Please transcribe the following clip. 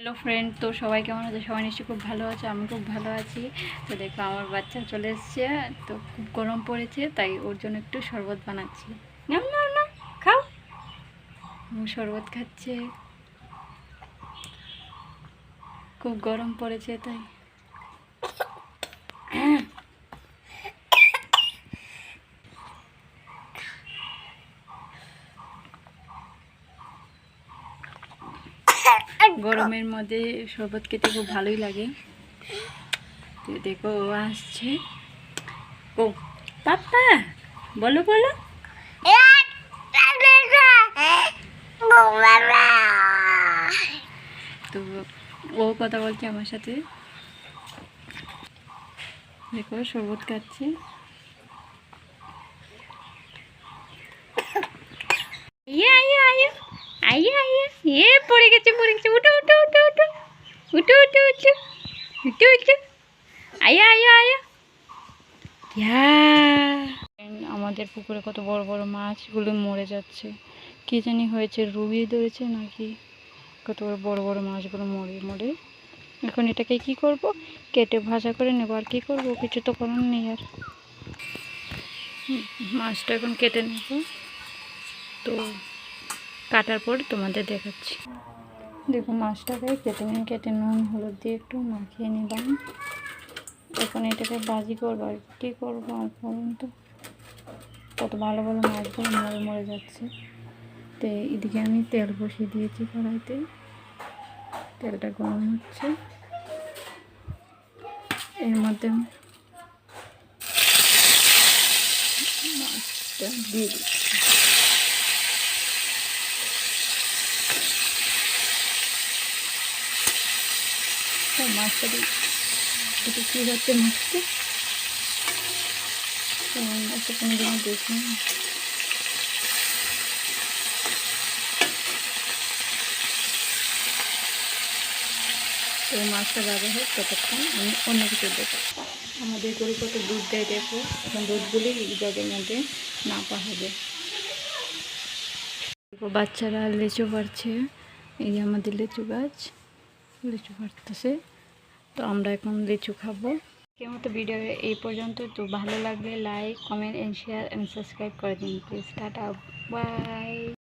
Hello friend, তো সবাই কেমন আছে? সবাই নিশ্চয়ই খুব ভালো আছে, আমি খুব ভালো আছি। তো দেখো আমার বাচ্চা চলে এসছে, তো খুব গরম পড়েছে, তাই ওর জন্য একটু শরবত বানাচ্ছি। না না না, খাও। শরবত খাচ্ছে, খুব গরম পড়েছে তাই। গরমের মধ্যে শরবত খেতে খুব ভালোই লাগে। তো দেখো ও আসছে। ও পাপা, বলো বলো। তো ও কথা বলছে আমার সাথে। দেখো শরবত খাচ্ছে। পড়ে গেছে পড়ে গেছে, উঠো উঠো উঠো উঠো উঠো উঠো উঠো উঠো উঠো, আয়া আয়া আয়া। আমাদের পুকুরে কত বড় বড় মাছগুলো মরে যাচ্ছে, কি জানি হয়েছে, রুই ধরেছে নাকি। কত বড় বড় মাছগুলো মরে মরে। এখন এটাকে কি করব? কেটে ভাজা করে নেব, আর কি করব, কিছু তো করার নেই। আর মাছটা এখন কেটে নেব, তো কাটার পর তোমাদের দেখাচ্ছি। দেখো মাছটাকে কেটে নুন হলুদ দিয়ে একটু মাখিয়ে নিলাম। এখন এটাকে ভাজি করবো, আর কী করবো আর বলুন তো। কত ভালো ভালো মাছগুলো মরে মরে যাচ্ছে। তো এদিকে আমি তেল বসিয়ে দিয়েছি কড়াইতে, তেলটা গরম হচ্ছে। এর মধ্যে মাছটা দিয়ে দিচ্ছি। মাছটা দিয়ে একটু কী হচ্ছে মাছটা, একটা কোনো দিনও দেখি। তো মাছটা ভাজা হোক, ততক্ষণ আমি অন্য কিছু দেখো। আমাদের গরু কত দুধ দেয় দেখো, এখন দুধগুলি জগের মধ্যে নাপা হবে। বাচ্চারা লিচু পাড়ছে, এই যে আমাদের লিচু গাছ, লিচু পাড়তেছে। তো আমরা এখন লিচু খাবো। কেমন তো ভিডিও এই পর্যন্ত। তো ভালো লাগলে like comment and share and subscribe করে দিন প্লিজ। Tata, by.